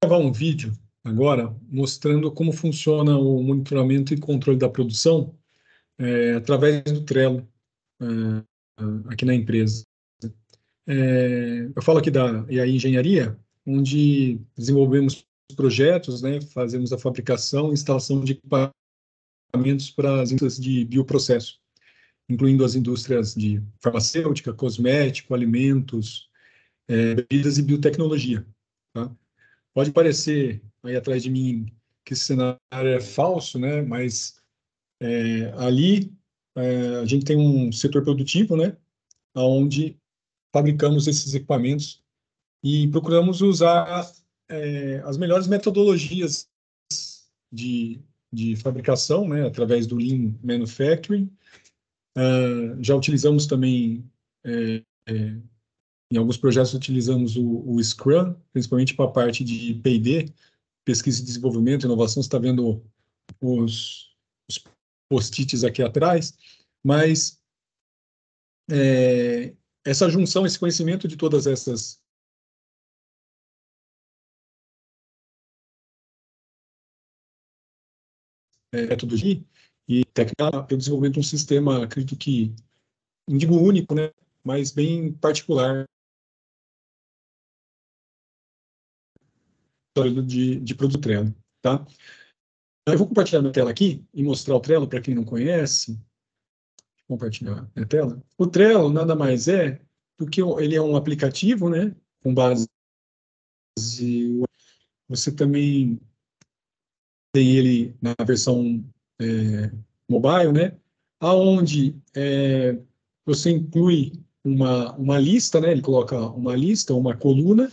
Gravar um vídeo agora mostrando como funciona o monitoramento e controle da produção através do Trello aqui na empresa. Eu falo aqui da EAI Engenharia, onde desenvolvemos projetos, né, fazemos a fabricação e instalação de equipamentos para as indústrias de bioprocesso, incluindo as indústrias de farmacêutica, cosmético, alimentos, bebidas e biotecnologia. Tá? Pode parecer aí atrás de mim que esse cenário é falso, né? Mas ali a gente tem um setor produtivo, né? Onde fabricamos esses equipamentos e procuramos usar as melhores metodologias de, de fabricação, né? Através do Lean Manufacturing. Já utilizamos também em alguns projetos utilizamos o Scrum, principalmente para a parte de P&D, pesquisa e desenvolvimento, inovação. Você está vendo os post-its aqui atrás, mas essa junção, esse conhecimento de todas essas metodologias e técnica para o desenvolvimento de um sistema, acredito que, não digo único, né, mas bem particular de produto Trello, tá? Eu vou compartilhar minha tela aqui e mostrar o Trello para quem não conhece. Compartilhar a tela. O Trello nada mais é do que ele é um aplicativo, né, com base. Você também tem ele na versão mobile, né, aonde você inclui uma lista, né, ele coloca uma lista, uma coluna,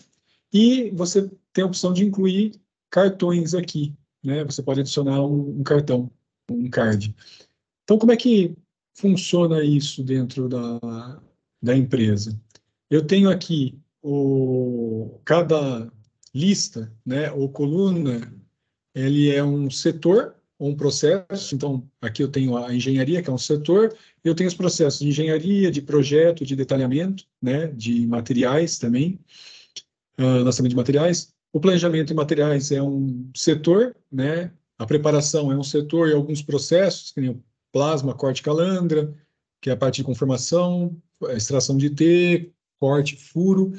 e você tem a opção de incluir cartões aqui, né, você pode adicionar um cartão, um card. Então, como é que funciona isso dentro da empresa? Eu tenho aqui cada lista, né, ou coluna, ele é um setor ou um processo. Então, aqui eu tenho a engenharia, que é um setor, e eu tenho os processos de engenharia, de projeto, de detalhamento, né, de materiais também, lançamento de materiais. O planejamento de materiais é um setor, né, a preparação é um setor e alguns processos, que nem o plasma, corte, calandra, que é a parte de conformação, extração de T, corte, furo.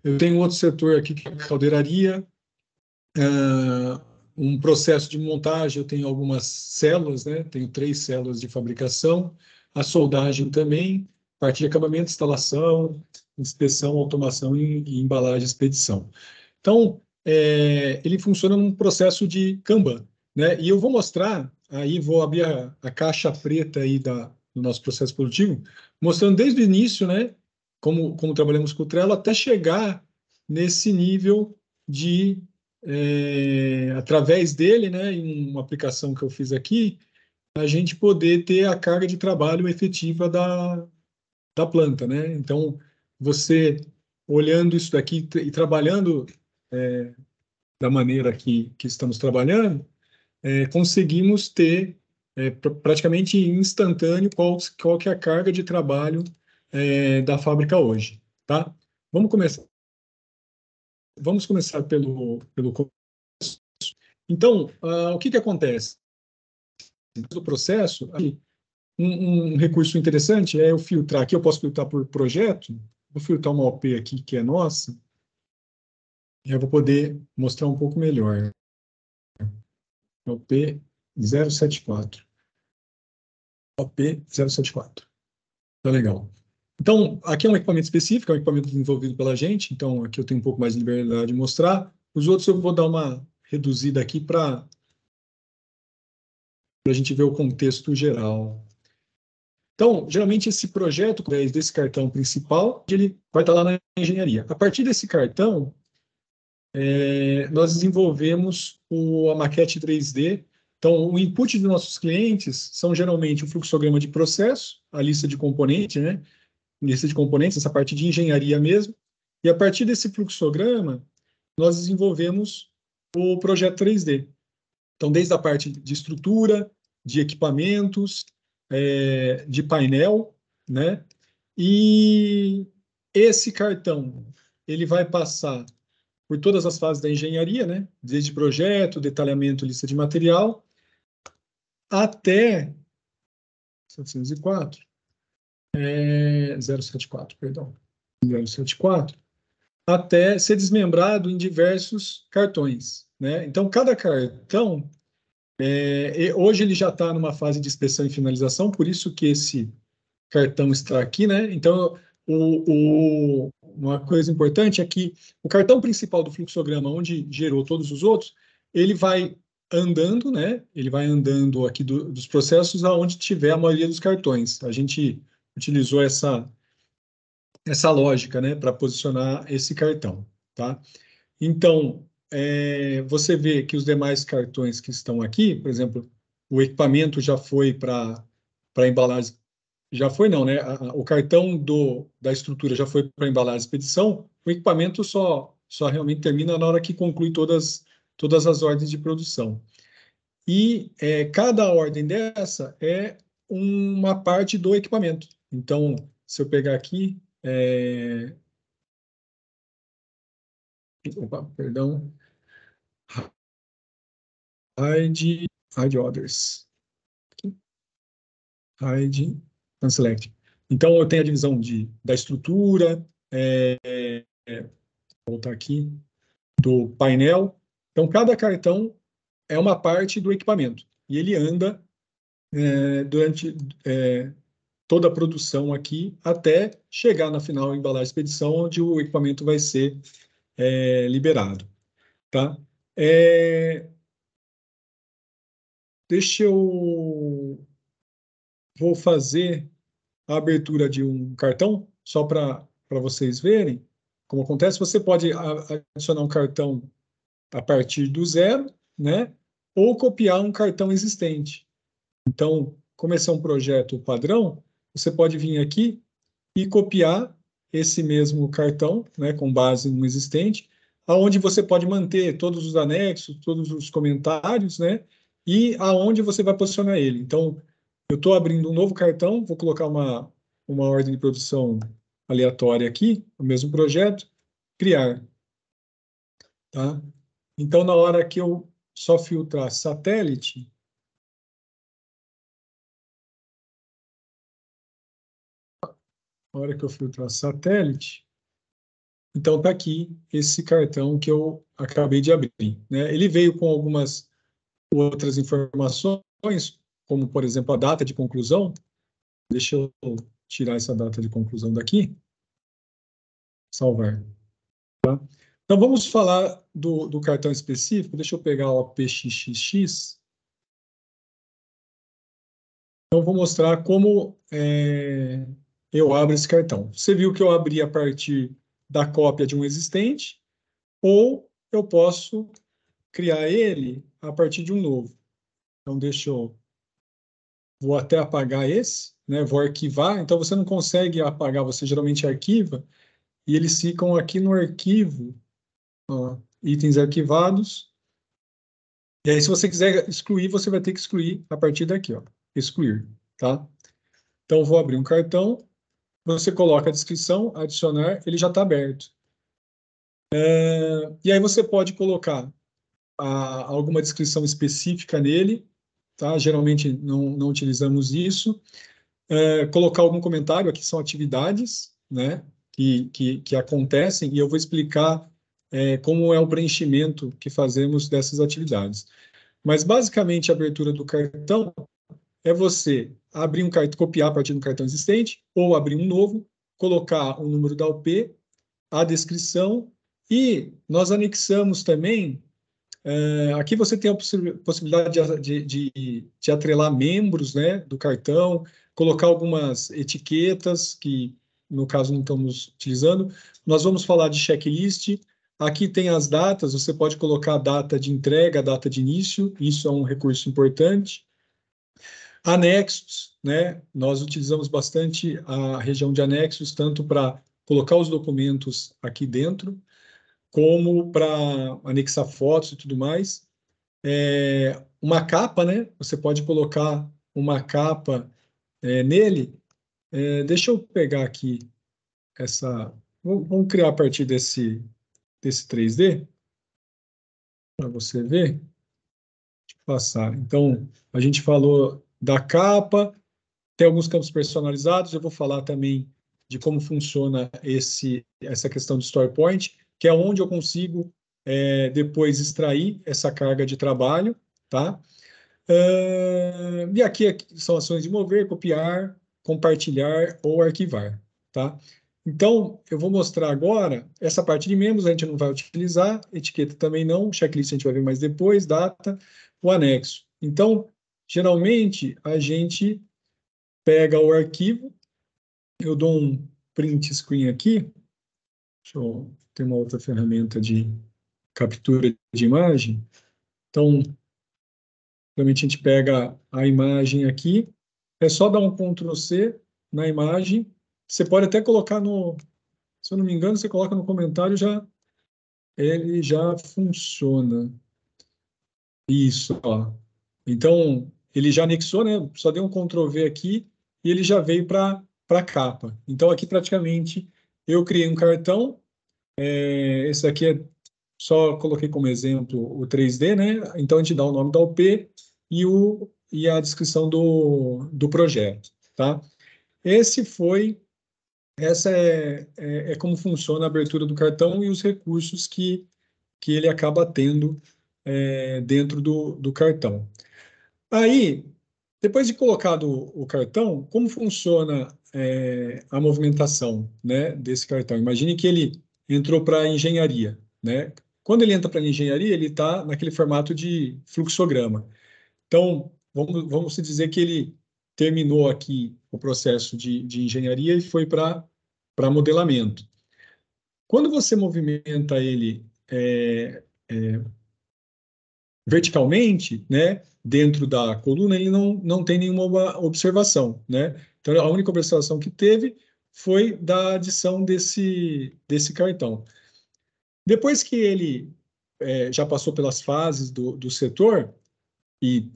Eu tenho outro setor aqui, que é a caldeiraria, um processo de montagem. Eu tenho algumas células, né? Tenho 3 células de fabricação, a soldagem também, parte de acabamento, instalação, inspeção, automação e embalagem, expedição. Então, ele funciona num processo de Kanban, né? E eu vou mostrar, aí vou abrir a caixa preta aí do nosso processo produtivo, mostrando desde o início, né? Como trabalhamos com o Trello, até chegar nesse nível de através dele, né, em uma aplicação que eu fiz aqui, a gente poder ter a carga de trabalho efetiva da planta, né? Então, você olhando isso daqui e trabalhando da maneira que estamos trabalhando, conseguimos ter praticamente instantâneo qual que é a carga de trabalho da fábrica hoje, tá? Vamos começar, vamos começar pelo então, o que acontece? Do processo, um recurso interessante é eu filtrar. Aqui eu posso filtrar por projeto, vou filtrar uma OP aqui que é nossa, e eu vou poder mostrar um pouco melhor. OP 074. OP 074. Tá legal. Então, aqui é um equipamento específico, é um equipamento desenvolvido pela gente, então aqui eu tenho um pouco mais de liberdade de mostrar. Os outros eu vou dar uma reduzida aqui para a gente ver o contexto geral. Então, geralmente esse projeto, desse cartão principal, ele vai estar lá na engenharia. A partir desse cartão, nós desenvolvemos a maquete 3D. Então, o input dos nossos clientes são geralmente o fluxograma de processo, a lista de componentes, né? Lista de componentes, essa parte de engenharia mesmo. E a partir desse fluxograma, nós desenvolvemos o projeto 3D. Então, desde a parte de estrutura, de equipamentos, de painel, né? E esse cartão, ele vai passar por todas as fases da engenharia, né? Desde projeto, detalhamento, lista de material, até 704, 074, perdão, 074, até ser desmembrado em diversos cartões, né? Então, cada cartão, hoje ele já está numa fase de inspeção e finalização, por isso que esse cartão está aqui, né? Então, uma coisa importante é que o cartão principal do fluxograma, onde gerou todos os outros, ele vai andando, né? Ele vai andando aqui dos processos aonde tiver a maioria dos cartões. A gente utilizou essa lógica, né, para posicionar esse cartão, tá? Então, você vê que os demais cartões que estão aqui, por exemplo, o equipamento já foi para embalagem, já foi não, né? O cartão da estrutura já foi para embalagem e expedição, o equipamento só realmente termina na hora que conclui todas as ordens de produção. E cada ordem dessa é uma parte do equipamento. Então, se eu pegar aqui, opa, perdão, hide orders, hide and select. Então, eu tenho a divisão da estrutura, vou voltar aqui, do painel. Então, cada cartão é uma parte do equipamento e ele anda durante toda a produção aqui até chegar na final embalagem expedição, onde o equipamento vai ser liberado, tá? Deixa eu vou fazer a abertura de um cartão só para vocês verem como acontece. Você pode adicionar um cartão a partir do zero, né? Ou copiar um cartão existente. Então, como esse é um projeto padrão, você pode vir aqui e copiar esse mesmo cartão, né, com base no existente, aonde você pode manter todos os anexos, todos os comentários, né, e aonde você vai posicionar ele. Então, eu estou abrindo um novo cartão, vou colocar uma ordem de produção aleatória aqui, o mesmo projeto, criar, tá? Então, na hora que eu só filtrar satélite, na hora que eu filtrar satélite, então está aqui esse cartão que eu acabei de abrir, né? Ele veio com algumas outras informações, como, por exemplo, a data de conclusão. Deixa eu tirar essa data de conclusão daqui, salvar. Tá? Então, vamos falar do cartão específico. Deixa eu pegar o APXXX. Então, vou mostrar como eu abro esse cartão. Você viu que eu abri a partir da cópia de um existente, ou eu posso criar ele a partir de um novo. Então, vou até apagar esse, né? Vou arquivar. Então, você não consegue apagar, você geralmente arquiva, e eles ficam aqui no arquivo, ó, itens arquivados. E aí, se você quiser excluir, você vai ter que excluir a partir daqui, ó, excluir, tá? Então, vou abrir um cartão, você coloca a descrição, adicionar, ele já está aberto. E aí você pode colocar alguma descrição específica nele, tá? Geralmente não utilizamos isso. Colocar algum comentário, aqui são atividades, né, que acontecem, e eu vou explicar como é o preenchimento que fazemos dessas atividades. Mas, basicamente, a abertura do cartão é você abrir um cartão, copiar a partir do cartão existente, ou abrir um novo, colocar o número da UP, a descrição, e nós anexamos também. Aqui você tem a possibilidade de atrelar membros, né, do cartão, colocar algumas etiquetas que, no caso, não estamos utilizando. Nós vamos falar de checklist. Aqui tem as datas, você pode colocar a data de entrega, a data de início, isso é um recurso importante. Anexos, né? Nós utilizamos bastante a região de anexos, tanto para colocar os documentos aqui dentro, como para anexar fotos e tudo mais. Uma capa, né? Você pode colocar uma capa nele. Deixa eu pegar aqui essa. Vamos criar a partir desse 3D, para você ver. Deixa eu passar. Então, a gente falou da capa, tem alguns campos personalizados, eu vou falar também de como funciona essa questão de Story Point, que é onde eu consigo depois extrair essa carga de trabalho, tá? E aqui são ações de mover, copiar, compartilhar ou arquivar, tá? Então, eu vou mostrar agora essa parte de membros, a gente não vai utilizar, etiqueta também não, checklist a gente vai ver mais depois, data, o anexo. Então, geralmente, a gente pega o arquivo, eu dou um print screen aqui, deixa eu ter uma outra ferramenta de captura de imagem. Então, realmente a gente pega a imagem aqui, é só dar um Ctrl C na imagem, você pode até colocar se eu não me engano, você coloca no comentário, ele já funciona. Isso, ó. Então, ele já anexou, né? Só deu um Ctrl V aqui e ele já veio para a capa. Então, aqui praticamente eu criei um cartão. Esse aqui só coloquei como exemplo o 3D, né? Então, a gente dá o nome da UP e a descrição do projeto, tá? Essa é como funciona a abertura do cartão e os recursos que ele acaba tendo dentro do cartão. Aí, depois de colocado o cartão, como funciona a movimentação, né, desse cartão? Imagine que ele entrou para a engenharia, né? Quando ele entra para a engenharia, ele está naquele formato de fluxograma. Então, vamos dizer que ele terminou aqui o processo de engenharia e foi para modelamento. Quando você movimenta ele verticalmente, né, dentro da coluna, ele não tem nenhuma observação, né? Então, a única observação que teve foi da adição desse cartão. Depois que ele já passou pelas fases do setor, e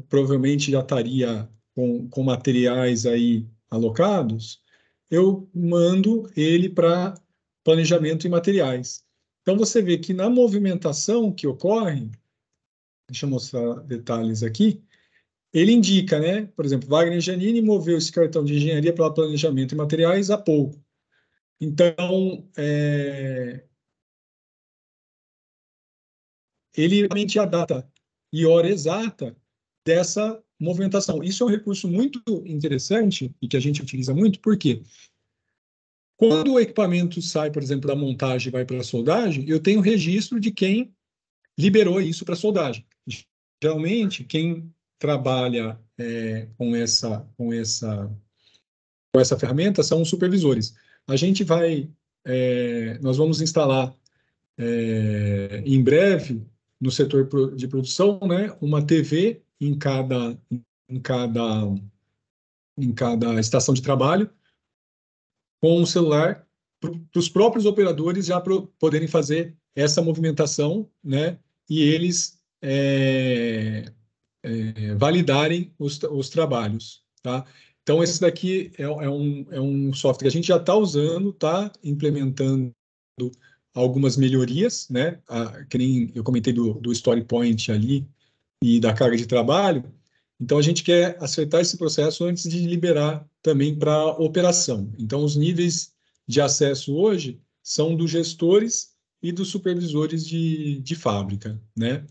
provavelmente já estaria com materiais aí alocados, eu mando ele para planejamento e materiais. Então, você vê que na movimentação que ocorre, deixa eu mostrar detalhes aqui, ele indica, né? Por exemplo, Wagner Giannini moveu esse cartão de engenharia para planejamento e materiais há pouco. Então, ele realmente a data e hora exata dessa movimentação. Isso é um recurso muito interessante e que a gente utiliza muito, porque quando o equipamento sai, por exemplo, da montagem e vai para a soldagem, eu tenho registro de quem liberou isso para a soldagem. Geralmente, quem trabalha com essa ferramenta são os supervisores. A gente nós vamos instalar em breve no setor de produção, né, uma TV em cada, em cada estação de trabalho, com um celular para os próprios operadores já poderem fazer essa movimentação, né, e eles validarem os trabalhos, tá? Então, esse daqui é um software que a gente já está usando, está implementando algumas melhorias, né? Que nem eu comentei do Story Point ali e da carga de trabalho. Então, a gente quer acertar esse processo antes de liberar também para operação. Então, os níveis de acesso hoje são dos gestores e dos supervisores de fábrica, né?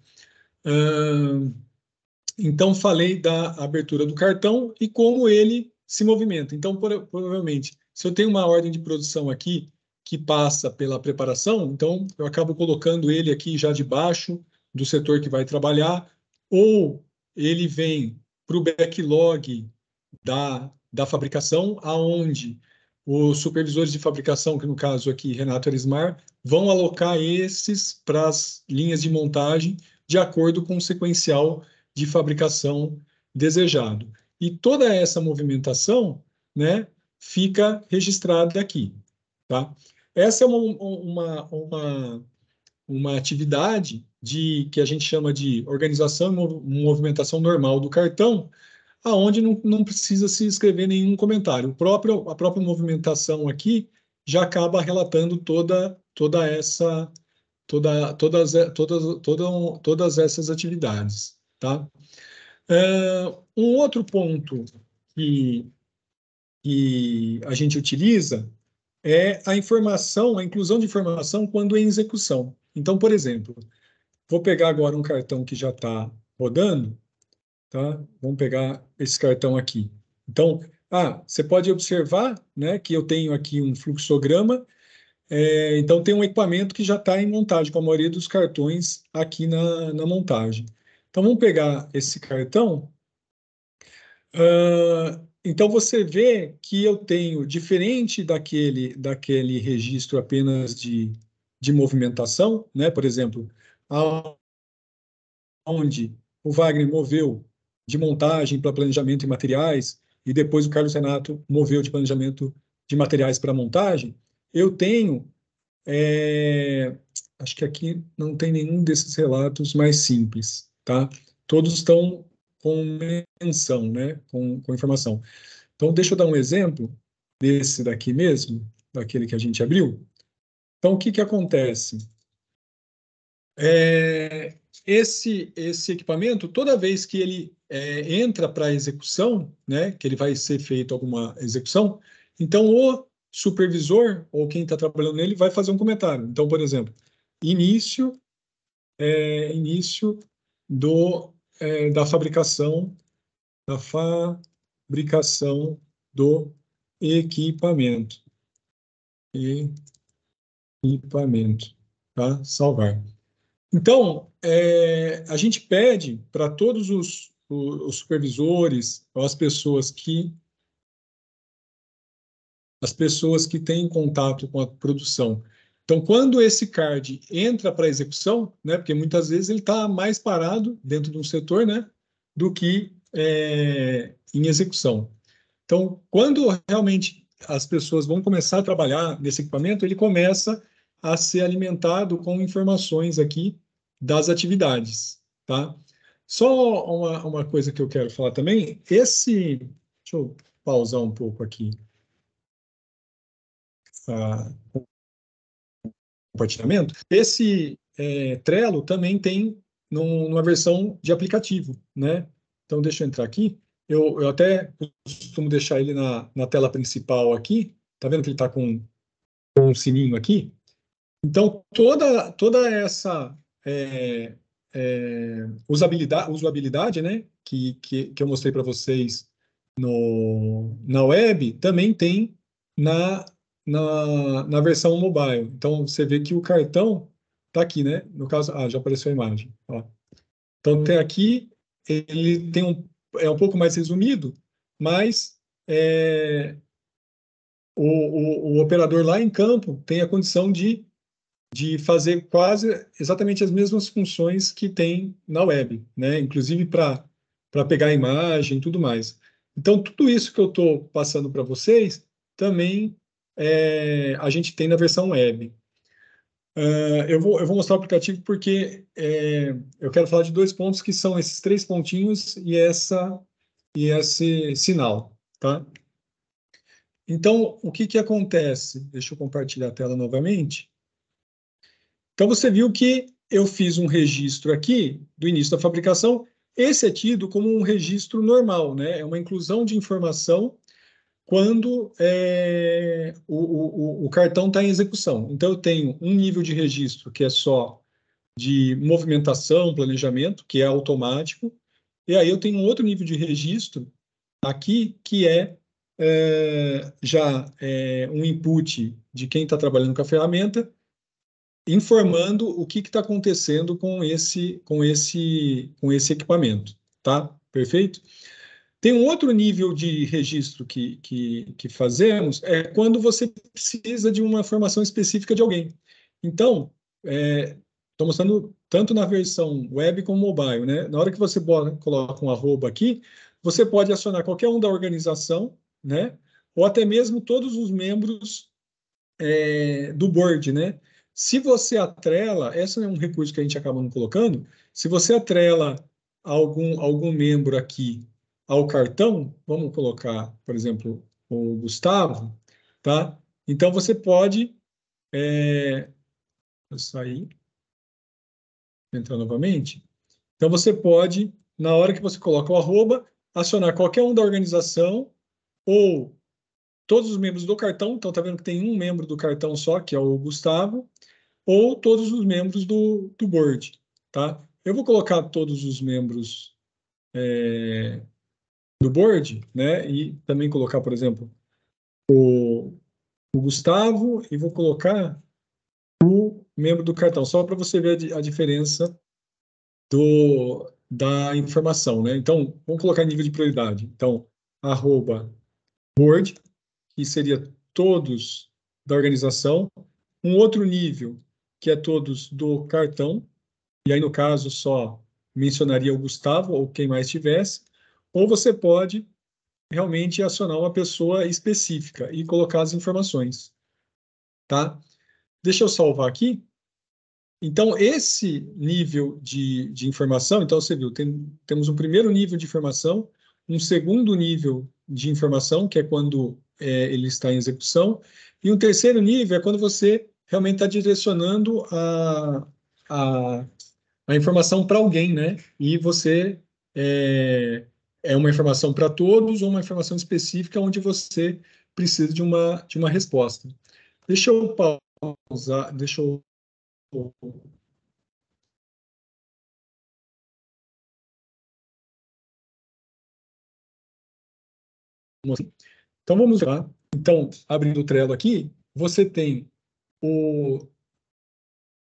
Então, falei da abertura do cartão e como ele se movimenta. Então, provavelmente, se eu tenho uma ordem de produção aqui que passa pela preparação, então eu acabo colocando ele aqui já debaixo do setor que vai trabalhar, ou ele vem para o backlog da fabricação, aonde os supervisores de fabricação, que no caso aqui, Renato Erismar, vão alocar esses para as linhas de montagem de acordo com o sequencial de fabricação desejado. E toda essa movimentação, né, fica registrada aqui, tá? Essa é uma atividade que a gente chama de organização e movimentação normal do cartão, aonde não precisa se escrever nenhum comentário. A própria movimentação aqui já acaba relatando toda todas essas atividades, tá? Um outro ponto que, que a gente utiliza é a informação, a inclusão de informação quando em execução. Então, por exemplo, vou pegar agora um cartão que já está rodando, tá? Vamos pegar esse cartão aqui. Então, você pode observar, né, que eu tenho aqui um fluxograma. Então, tem um equipamento que já está em montagem, com a maioria dos cartões aqui na montagem. Então, vamos pegar esse cartão. Então, você vê que eu tenho, diferente daquele registro apenas de movimentação, né? Por exemplo, onde o Wagner moveu de montagem para planejamento e materiais, e depois o Carlos Renato moveu de planejamento de materiais para montagem, eu tenho, acho que aqui não tem nenhum desses relatos mais simples, tá? Todos estão com menção, né? Com informação. Então, deixa eu dar um exemplo desse daqui mesmo, daquele que a gente abriu. Então, o que que acontece? Esse equipamento, toda vez que ele entra para a execução, né, que ele vai ser feito alguma execução, então o supervisor ou quem está trabalhando nele vai fazer um comentário. Então, por exemplo, início, início da fabricação do equipamento, equipamento, tá? Salvar. Então, a gente pede para todos os supervisores, ou as pessoas que têm contato com a produção. Então, quando esse card entra para execução, né, porque muitas vezes ele está mais parado dentro de um setor, né, do que em execução. Então, quando realmente as pessoas vão começar a trabalhar nesse equipamento, ele começa a ser alimentado com informações aqui das atividades, tá? Só uma coisa que eu quero falar também, deixa eu pausar um pouco aqui o compartilhamento. Esse Trello também tem numa versão de aplicativo, né? Então, deixa eu entrar aqui. Eu até costumo deixar ele na tela principal aqui. Tá vendo que ele está com um sininho aqui? Então, toda essa usabilidade, né, que eu mostrei para vocês na web, também tem na, na versão mobile. Então, você vê que o cartão está aqui, né? No caso, já apareceu a imagem. Ó. Então, tem aqui, ele tem é um pouco mais resumido, mas o operador lá em campo tem a condição de fazer quase exatamente as mesmas funções que tem na web, né? Inclusive para pegar a imagem e tudo mais. Então, tudo isso que eu estou passando para vocês, também a gente tem na versão web. Eu vou mostrar o aplicativo porque eu quero falar de dois pontos que são esses três pontinhos e esse sinal, tá? Então, o que que acontece? Deixa eu compartilhar a tela novamente. Então, você viu que eu fiz um registro aqui do início da fabricação. Esse é tido como um registro normal, né? É uma inclusão de informação quando o cartão está em execução. Então, eu tenho um nível de registro que é só de movimentação, planejamento, que é automático, e aí eu tenho um outro nível de registro aqui que já um input de quem está trabalhando com a ferramenta, informando o que está acontecendo com esse equipamento, tá? Perfeito? Tem um outro nível de registro que fazemos, quando você precisa de uma informação específica de alguém. Então, estou mostrando tanto na versão web como mobile, né? Na hora que você coloca um arroba aqui, você pode acionar qualquer um da organização, né? Ou até mesmo todos os membros do board, né? Se você atrela, esse é um recurso que a gente acaba não colocando, se você atrela algum membro aqui ao cartão, vamos colocar, por exemplo, o Gustavo, tá? Então você pode sair. entrar novamente. Então, você pode, na hora que você coloca o arroba, acionar qualquer um da organização ou todos os membros do cartão. Então, tá vendo que tem um membro do cartão só, que é o Gustavo, ou todos os membros do board, tá? Eu vou colocar todos os membros do board, né? E também colocar, por exemplo, o Gustavo e vou colocar o membro do cartão, só para você ver a diferença da informação, né? Então, vamos colocar em nível de prioridade. Então, arroba board, que seria todos da organização. Um outro nível, que é todos do cartão, e aí, no caso, só mencionaria o Gustavo ou quem mais tivesse. Ou você pode realmente acionar uma pessoa específica e colocar as informações, tá? Deixa eu salvar aqui. Então, esse nível de informação, então você viu, temos um primeiro nível de informação, um segundo nível de informação, que é quando ele está em execução, e um terceiro nível é quando você realmente está direcionando a, a informação para alguém, né? E você é uma informação para todos ou uma informação específica onde você precisa de uma resposta. Deixa eu pausar, deixa eu então vamos lá. Então, abrindo o Trello aqui, você tem o,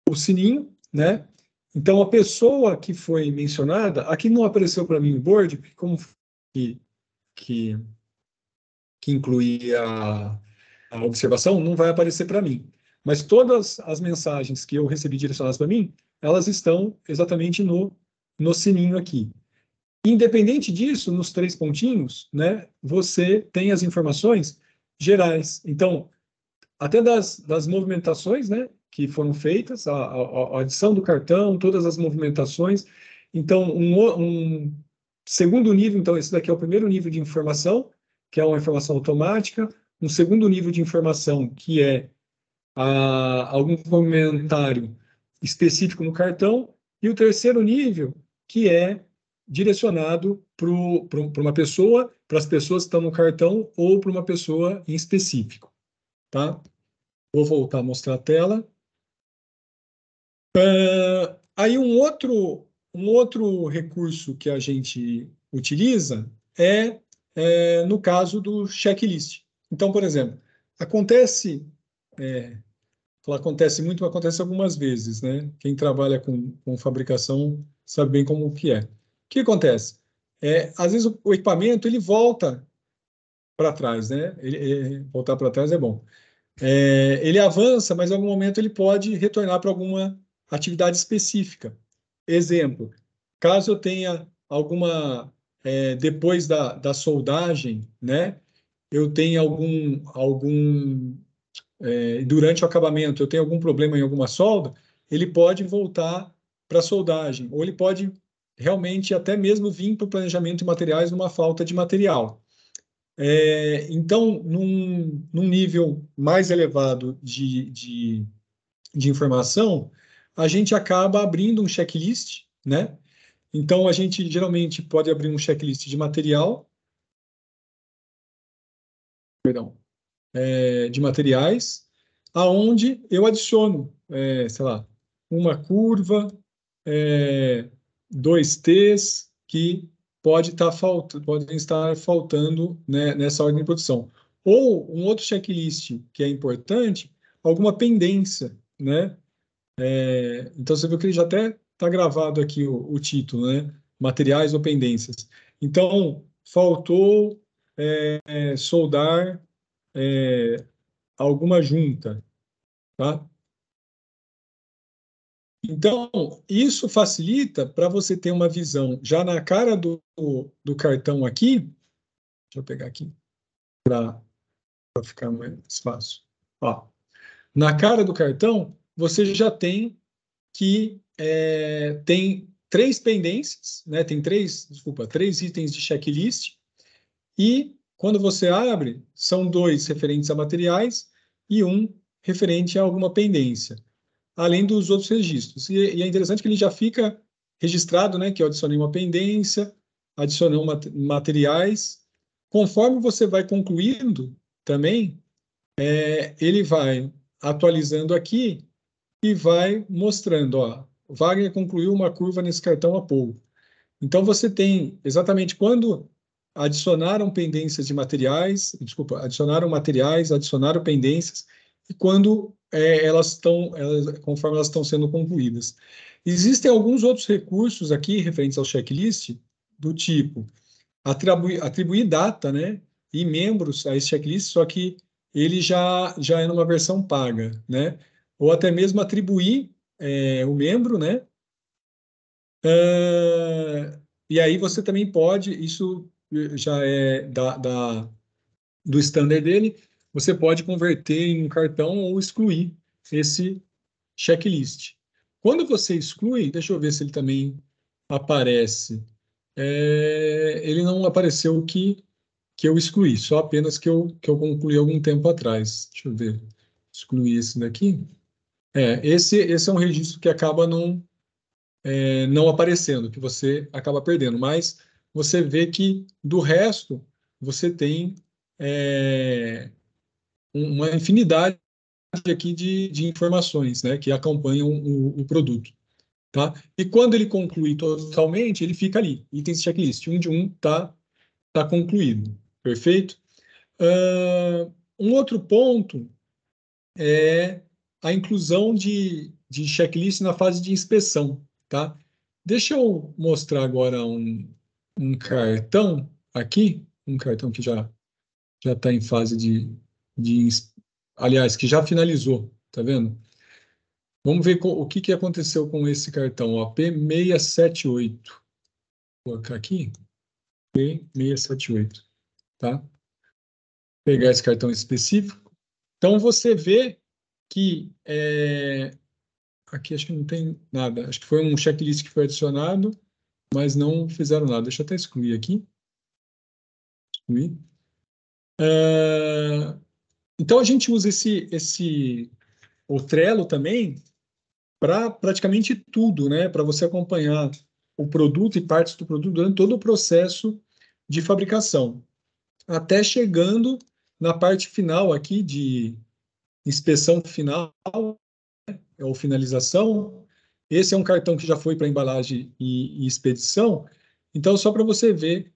o sininho, né? Então, a pessoa que foi mencionada, aqui não apareceu para mim o board, porque como que, que, que inclui a observação, não vai aparecer para mim. Mas todas as mensagens que eu recebi direcionadas para mim, elas estão exatamente no sininho aqui. Independente disso, nos três pontinhos, né, você tem as informações gerais. Então, até das movimentações, né, que foram feitas, a adição do cartão, todas as movimentações. Então, um segundo nível, então, esse daqui é o primeiro nível de informação, que é uma informação automática. Um segundo nível de informação, que é algum comentário específico no cartão. E o terceiro nível, que é direcionado para uma pessoa, para as pessoas que estão no cartão ou para uma pessoa em específico, tá? Vou voltar a mostrar a tela. Aí um outro recurso que a gente utiliza no caso do checklist. Então, por exemplo, é, acontece muito, mas acontece algumas vezes, né? Quem trabalha com fabricação sabe bem como que é. O que acontece? Às vezes o equipamento ele volta para trás, né? Voltar para trás é bom. Ele avança, mas em algum momento ele pode retornar para alguma atividade específica. Exemplo, caso eu tenha depois da soldagem, né? Eu tenha durante o acabamento, eu tenho algum problema em alguma solda, ele pode voltar para a soldagem, ou ele pode realmente até mesmo vir para o planejamento de materiais numa falta de material. Então, num nível mais elevado de informação, a gente acaba abrindo um checklist, né? Então, a gente geralmente pode abrir um checklist de material, perdão, de materiais, aonde eu adiciono, sei lá, uma curva, é, dois T's que podem estar faltando, né, nessa ordem de produção. Ou um outro checklist que é importante, alguma pendência, né? Então você viu que ele já até está gravado aqui o título, né? Materiais ou pendências. Então, faltou soldar alguma junta, tá? Então, isso facilita para você ter uma visão já na cara do cartão aqui. Deixa eu pegar aqui para ficar mais fácil. Ó, na cara do cartão, você já tem que tem três pendências, né? Tem três itens de checklist. E quando você abre, são dois referentes a materiais e um referente a alguma pendência. além dos outros registros. E é interessante que ele já fica registrado, né, que eu adicionei uma pendência, adicionei materiais. Conforme você vai concluindo também, ele vai atualizando aqui e vai mostrando, ó, Wagner concluiu uma curva nesse cartão há pouco. Então, você tem exatamente quando adicionaram pendências de materiais, desculpa, adicionaram materiais, adicionaram pendências, e quando conforme elas estão sendo concluídas. Existem alguns outros recursos aqui referentes ao checklist, do tipo atribuir data, né, e membros a esse checklist, só que ele já é numa versão paga, né, ou até mesmo atribuir o membro, né, ah, e aí você também pode, isso já é do standard dele, você pode converter em um cartão ou excluir esse checklist. Quando você exclui, deixa eu ver se ele também aparece. Ele não apareceu que eu excluí, só apenas que eu concluí algum tempo atrás. Deixa eu ver. Excluir esse daqui. Esse é um registro que acaba não aparecendo, que você acaba perdendo. Mas você vê que do resto você tem é, uma infinidade aqui de informações, né, que acompanham o produto, tá? E quando ele conclui totalmente, ele fica ali, itens checklist, um de um tá concluído, perfeito? Um outro ponto é a inclusão de checklist na fase de inspeção, tá? Deixa eu mostrar agora um cartão aqui, um cartão que já está em fase aliás, que já finalizou, tá vendo? Vamos ver o que aconteceu com esse cartão, ó, P678. Vou colocar aqui, P678, tá? Pegar esse cartão específico. Então, você vê que aqui acho que não tem nada. Acho que foi um checklist que foi adicionado, mas não fizeram nada. Deixa eu até excluir aqui. Excluir. Ah, então, a gente usa o Trello também para praticamente tudo, né? Para você acompanhar o produto e partes do produto durante todo o processo de fabricação, até chegando na parte final aqui de inspeção final ou finalização. Esse é um cartão que já foi para embalagem e expedição. Então, só para você ver,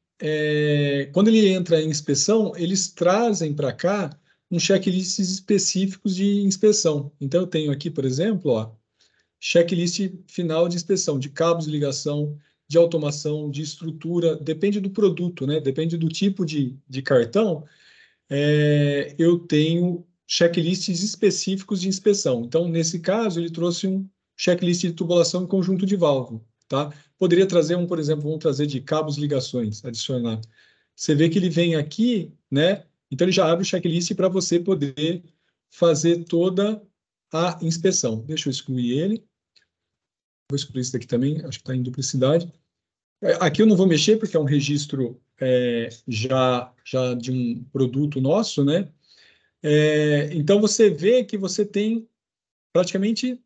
quando ele entra em inspeção, eles trazem para cá um checklist específicos de inspeção. Então, eu tenho aqui, por exemplo, ó, checklist final de inspeção de cabos de ligação, de automação, de estrutura, depende do produto, né? Depende do tipo de cartão, eu tenho checklists específicos de inspeção. Então, nesse caso, ele trouxe um checklist de tubulação e conjunto de válvula, tá? Poderia trazer por exemplo, vamos trazer de cabos ligações, adicionar. Você vê que ele vem aqui, né? Então, ele já abre o checklist para você poder fazer toda a inspeção. Deixa eu excluir ele. Vou excluir isso daqui também, acho que está em duplicidade. Aqui eu não vou mexer, porque é um registro já de um produto nosso, né? Então, você vê que você tem praticamente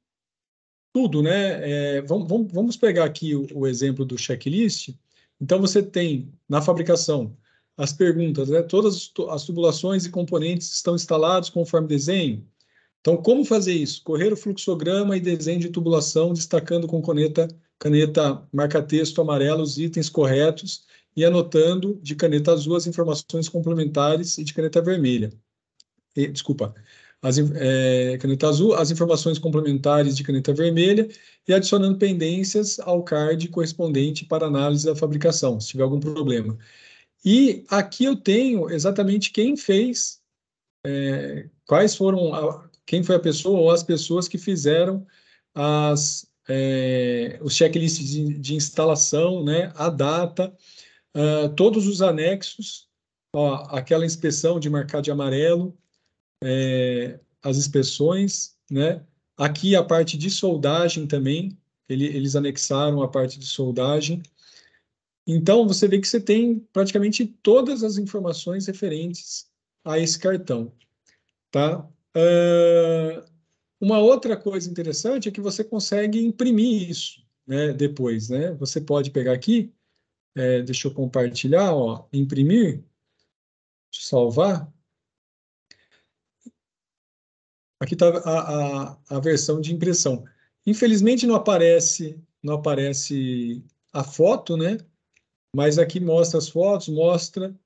tudo, né? Vamos pegar aqui o exemplo do checklist. Então, você tem, na fabricação, as perguntas, né? Todas as tubulações e componentes estão instalados conforme desenho. Então, como fazer isso? Correr o fluxograma e desenho de tubulação, destacando com caneta marca-texto amarela os itens corretos e anotando de caneta azul as informações complementares e de caneta vermelha. Desculpa, caneta azul, as informações complementares de caneta vermelha e adicionando pendências ao card correspondente para análise da fabricação, se tiver algum problema. E aqui eu tenho exatamente quem fez, quem foi a pessoa ou as pessoas que fizeram os checklists de instalação, né, a data, todos os anexos, ó, aquela inspeção de marcar de amarelo, as inspeções, né? Aqui a parte de soldagem também, eles anexaram a parte de soldagem. Então, você vê que você tem praticamente todas as informações referentes a esse cartão, tá? Uma outra coisa interessante é que você consegue imprimir isso, né, depois, né? Você pode pegar aqui, deixa eu compartilhar, ó, imprimir, salvar. Aqui está a versão de impressão. Infelizmente não aparece a foto, né? Mas aqui mostra as fotos, mostra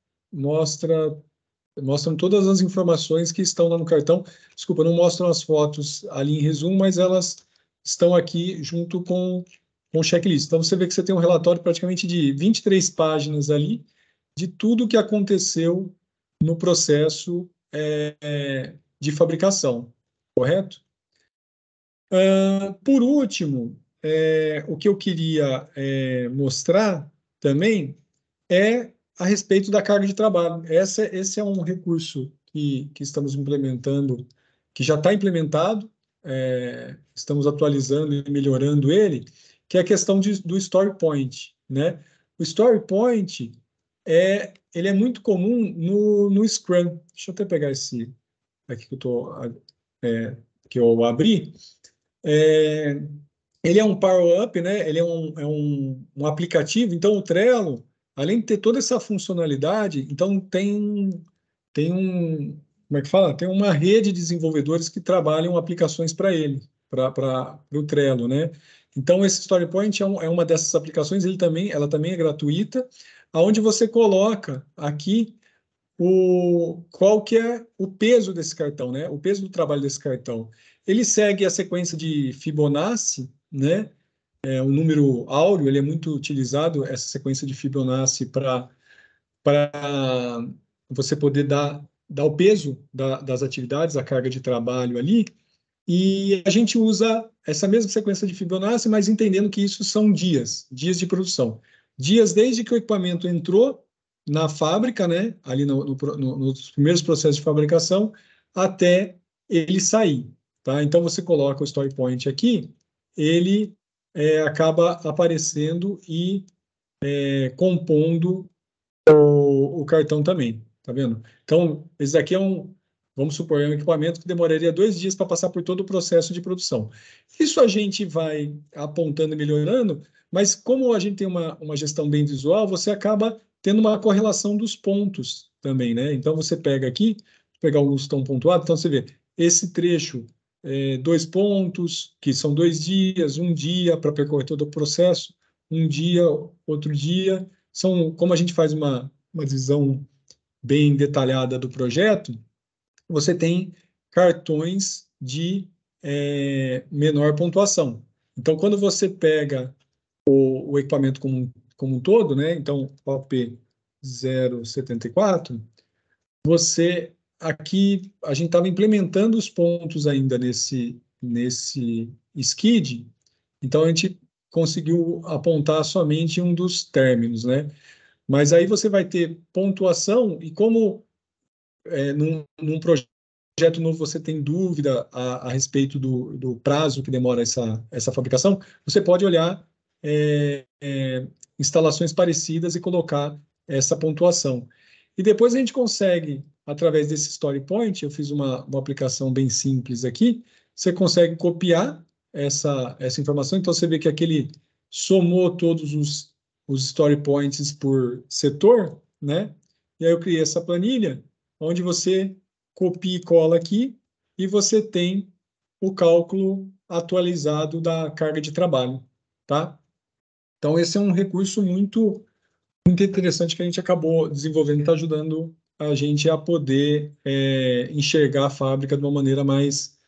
mostram todas as informações que estão lá no cartão. Desculpa, não mostram as fotos ali em resumo, mas elas estão aqui junto com o checklist. Então você vê que você tem um relatório praticamente de 23 páginas ali de tudo o que aconteceu no processo de fabricação, correto? Por último, o que eu queria mostrar também é a respeito da carga de trabalho. Esse é um recurso que estamos implementando, que já está implementado, estamos atualizando e melhorando ele, que é a questão do Story Point, né? O Story Point ele é muito comum no Scrum. Deixa eu até pegar esse aqui que eu abri. É, ele é um power-up, né? Ele é um aplicativo. Então, o Trello, além de ter toda essa funcionalidade, então tem como é que fala? Tem uma rede de desenvolvedores que trabalham aplicações para ele, para o Trello, né? Então, esse StoryPoint é uma dessas aplicações. Ela também é gratuita, aonde você coloca aqui qual que é o peso desse cartão, né? O peso do trabalho desse cartão. Ele segue a sequência de Fibonacci, né? O número áureo, ele é muito utilizado, essa sequência de Fibonacci, para você poder dar o peso das atividades, a carga de trabalho ali. E a gente usa essa mesma sequência de Fibonacci, mas entendendo que isso são dias de produção. Dias desde que o equipamento entrou na fábrica, né, ali nos primeiros processos de fabricação, até ele sair. Tá? Então, você coloca o Story Point aqui, ele acaba aparecendo e compondo o cartão também, tá vendo? Então, esse daqui vamos supor, é um equipamento que demoraria 2 dias para passar por todo o processo de produção. Isso a gente vai apontando e melhorando, mas como a gente tem uma gestão bem visual, você acaba tendo uma correlação dos pontos também, né? Então, você pega aqui, pegar alguns que estão pontuados, então você vê esse trecho, 2 pontos, que são 2 dias, um dia para percorrer todo o processo, um dia, outro dia, como a gente faz uma divisão bem detalhada do projeto, você tem cartões de menor pontuação. Então, quando você pega o equipamento como um todo, né? Então, OP 074, aqui, a gente estava implementando os pontos ainda nesse SKID, então a gente conseguiu apontar somente um dos términos, né? Mas aí você vai ter pontuação, e como num projeto novo você tem dúvida a respeito do prazo que demora essa fabricação, você pode olhar instalações parecidas e colocar essa pontuação. E depois a gente consegue, através desse Story Point, eu fiz uma aplicação bem simples aqui, você consegue copiar essa informação, então você vê que aquele somou todos os Story Points por setor, né? E aí eu criei essa planilha, onde você copia e cola aqui, e você tem o cálculo atualizado da carga de trabalho, tá? Então, esse é um recurso muito interessante que a gente acabou desenvolvendo e está ajudando a gente a poder enxergar a fábrica de uma maneira mais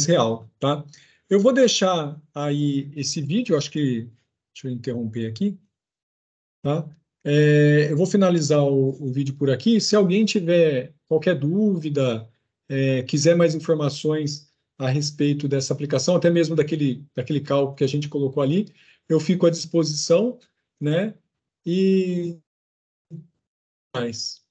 real, tá? Eu vou deixar aí esse vídeo, acho que, deixa eu interromper aqui, tá? Eu vou finalizar o vídeo por aqui. Se alguém tiver qualquer dúvida, quiser mais informações a respeito dessa aplicação, até mesmo daquele cálculo que a gente colocou ali, eu fico à disposição, né? E mais.